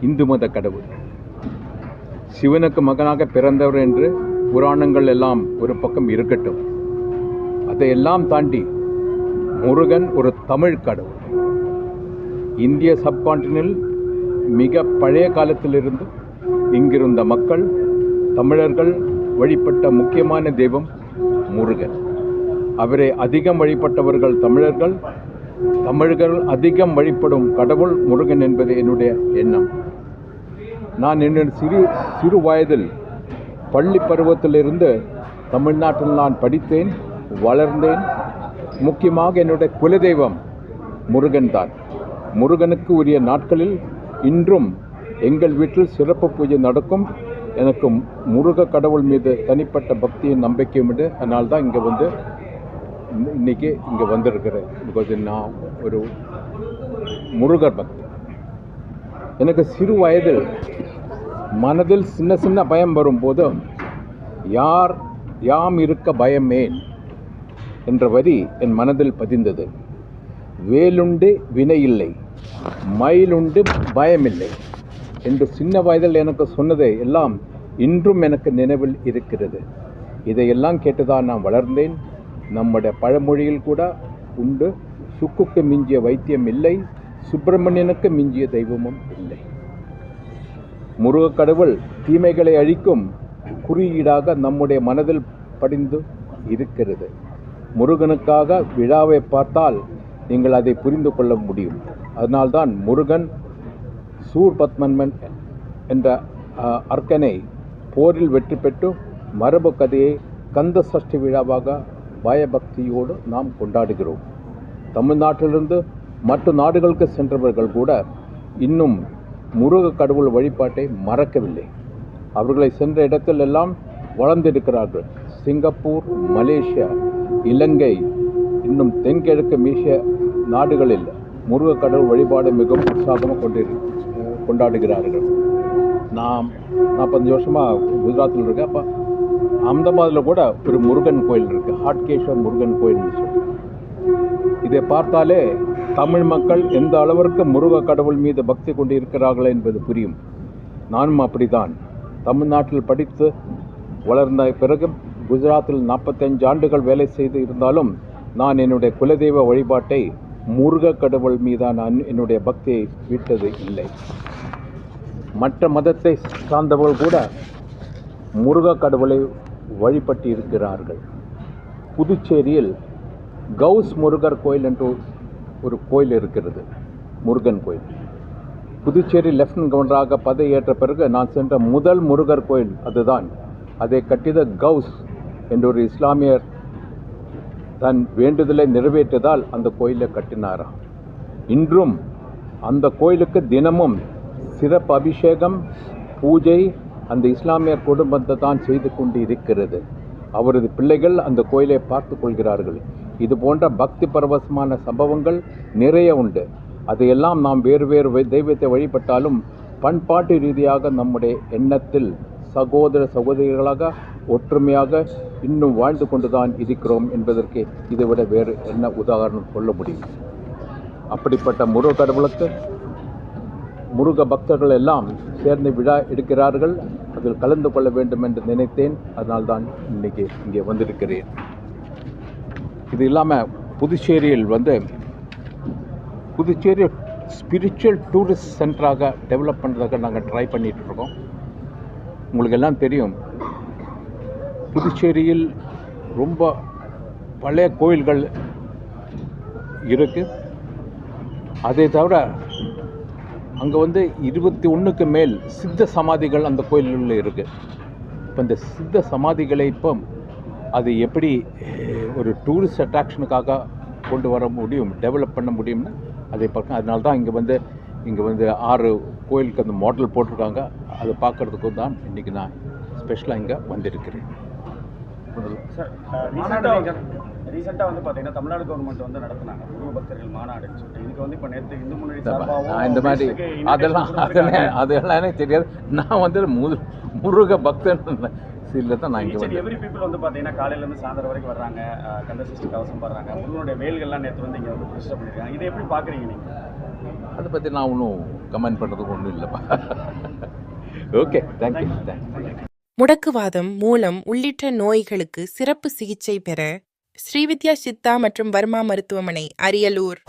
இந்து மத கடவுள். சிவனுக்கு மகனாக பிறந்தவர் என்று புராணங்கள் எல்லாம் ஒரு பக்கம் இருக்கட்டும். அதையெல்லாம் தாண்டி முருகன் ஒரு தமிழ் கடவுள். இந்திய சப்கான்டினென்டில் மிக பழைய காலத்திலிருந்து இங்கிருந்த மக்கள் தமிழர்கள் வழிபட்ட முக்கியமான தெய்வம் முருகன். அவரை அதிகம் வழிபட்டவர்கள் தமிழர்கள். தமிழர்கள் அதிகம் வழிபடும் கடவுள் முருகன் என்பது என்னுடைய எண்ணம். நான் என்னுடைய சிறு வயதில் பள்ளி பருவத்திலிருந்து தமிழ்நாட்டில் நான் படித்தேன், வளர்ந்தேன். முக்கியமாக என்னுடைய குலதெய்வம் முருகன் தான். முருகனுக்கு உரிய நாட்களில் இன்றும் எங்கள் வீட்டில் சிறப்பு பூஜை நடக்கும். எனக்கு முருக கடவுள் மீது தனிப்பட்ட பக்தியும் நம்பிக்கையும் உண்டு. அதனால தான் இன்றைக்கி இங்கே வந்திருக்கிறேன். பிகாஸ் நான் ஒரு முருகர் பக்தி. எனக்கு சிறு வயதில் மனதில் சின்ன சின்ன பயம் வரும்போது யாம் இருக்க பயமேன் என்ற வரி என் மனதில் பதிந்தது. வேலுண்டு வினையில்லை, மயிலுண்டு பயமில்லை என்று சின்ன வயதில் எனக்கு சொன்னதை எல்லாம் இன்றும் எனக்கு நினைவில் இருக்கிறது. இதையெல்லாம் கேட்டுதான் நான் வளர்ந்தேன். நம்முடைய பழமொழியில் கூட உண்டு, சுக்குக்கு மிஞ்சிய வைத்தியம் இல்லை, சுப்பிரமணியனுக்கு மிஞ்சிய தெய்வமும் இல்லை. முருகக் கடவுள் தீமைகளை அழிக்கும் குறியீடாக நம்முடைய மனதில் படிந்து இருக்கிறது. முருகனுக்காக விழாவை பார்த்தால் நீங்கள் அதை புரிந்து கொள்ள முடியும். அதனால்தான் முருகன் சூர்பத்மன் என்ற அர்க்கனை போரில் வெற்றி பெற்று மரபு கதையை கந்த சஷ்டி விழாவாக பயபக்தியோடு நாம் கொண்டாடுகிறோம். தமிழ்நாட்டிலிருந்து மற்ற நாடுகளுக்கு சென்றவர்கள் கூட இன்னும் முருக கடவுள் வழிபாட்டை மறக்கவில்லை. அவர்களை சென்ற இடத்திலெல்லாம் வளர்ந்திருக்கிறார்கள். சிங்கப்பூர், மலேசியா, இலங்கை, இன்னும் தென்கிழக்கு மீசிய நாடுகளில் முருக கடவுள் வழிபாடு மிகவும் உற்சாகமாக கொண்டாடுகிறார்கள். நான் 45 வருஷமாக குஜராத்தில் இருக்கேன். அப்போ அஹமதாபாத்தில் கூட ஒரு முருகன் கோயில் இருக்குது, ஹாட்கேஸ்வர் முருகன் கோயில்னு சொல்லி. இதை பார்த்தாலே தமிழ் மக்கள் எந்த அளவிற்கு முருக கடவுள் மீது பக்தி கொண்டு இருக்கிறார்கள் என்பது புரியும். நானும் அப்படித்தான். தமிழ்நாட்டில் படித்து வளர்ந்த பிறகு குஜராத்தில் 45 ஆண்டுகள் வேலை செய்து இருந்தாலும் நான் என்னுடைய குலதெய்வ வழிபாட்டை முருக கடவுள் மீதான என்னுடைய பக்தியை விட்டது இல்லை. மற்ற மதத்தை சார்ந்தவர்கள் கூட முருக கடவுளை வழிபட்டு இருக்கிறார்கள். புதுச்சேரியில் கவுஸ் முருகர் கோயில் என்று ஒரு கோயில் இருக்கிறது, முருகன் கோயில். புதுச்சேரி லெப்டினன்ட் கவர்னராக பதவியேற்ற பிறகு நான் சென்ற முதல் முருகர் கோயில் அதுதான். அதை கட்டியது கவுஸ் என்ற ஒரு இஸ்லாமியர் தன் வேண்டுதலை நிறைவேற்றதால் அந்த கோயிலை கட்டினாராம். இன்றும் அந்த கோயிலுக்கு தினமும் சிறப்பு அபிஷேகம், பூஜை அந்த இஸ்லாமியர் குடும்பத்தை தான் செய்து கொண்டு இருக்கிறது. அவரது பிள்ளைகள் அந்த கோயிலை பார்த்து கொள்கிறார்கள். இது போன்ற பக்தி பரவசமான சம்பவங்கள் நிறைய உண்டு. அதையெல்லாம் நாம் வேறு வேறு தெய்வத்தை வழிபட்டாலும் பண்பாட்டு ரீதியாக நம்முடைய எண்ணத்தில் சகோதர சகோதரிகளாக ஒற்றுமையாக இன்னும் வாழ்ந்து கொண்டுதான் இருக்கிறோம் என்பதற்கு இதைவிட வேறு என்ன உதாரணம் சொல்ல முடியும்? அப்படிப்பட்ட முருக கடவுளுக்கு முருக பக்தர்கள் எல்லாம் சேர்ந்து விழா எடுக்கிறார்கள். அதில் கலந்து கொள்ள வேண்டும் என்று நினைத்தேன். அதனால்தான் இன்றைக்கி இங்கே வந்திருக்கிறேன். இது இல்லாமல் புதுச்சேரியில் புதுச்சேரி ஸ்பிரிச்சுவல் டூரிஸ்ட் சென்டராக டெவலப் பண்ணுறதுக்கு நாங்கள் ட்ரை பண்ணிகிட்ருக்கோம். உங்களுக்கு எல்லாம் தெரியும், புதுச்சேரியில் ரொம்ப பழைய கோயில்கள் இருக்குது. அதை தவிர அங்கே 21க்கு மேல் சித்த சமாதிகள் அந்த கோயில்களில் இருக்குது. இப்போ இந்த சித்த சமாதிகளை இப்போ அது எப்படி ஒரு டூரிஸ்ட் அட்ராக்ஷனுக்காக கொண்டு வர முடியும், டெவலப் பண்ண முடியும்னு அதை பார்க்க. அதனால தான் இங்கே 6 கோயிலுக்கு அந்த மாடல் போட்டிருக்காங்க. அதை பார்க்குறதுக்கு தான் இன்றைக்கி நான் ஸ்பெஷலாக இங்கே வந்திருக்கிறேன். சார், ரீசெண்டாக பார்த்தீங்கன்னா தமிழ்நாடு கவர்மெண்ட் நடத்தினாங்க முருக பக்தர்கள் மாநாடுன்னு சொல்லிட்டு. இதுக்கு இப்போ நேற்று இந்து முன்னணி நான் இந்த மாதிரி அதெல்லாம் எனக்கு தெரியாது. நான் முருக பக்தன் இல்லை தான் நான் இங்கே எவ்ரி பீப்புள் பார்த்தீங்கன்னா காலையிலேருந்து சாயந்தரம் வரைக்கும் வர்றாங்க, கந்த சஷ்டி கவசம் பாடுறாங்க. முருகனுடைய வேல்கள்லாம் நேற்று இங்கே பிரதிஷ்டை பண்ணியிருக்காங்க. இதை எப்படி பார்க்குறீங்க நீங்கள்? அதை பற்றி நான் ஒன்றும் கமெண்ட் பண்ணுறதுக்கு ஒன்றும் இல்லைப்பா. Okay, thank you thank you. முடக்குவாதம், மூலம் உள்ளிட்ட நோய்களுக்கு சிறப்பு சிகிச்சை பெற ஸ்ரீவித்யா சித்தா மற்றும் வர்மா மருத்துவமனை, அரியலூர்.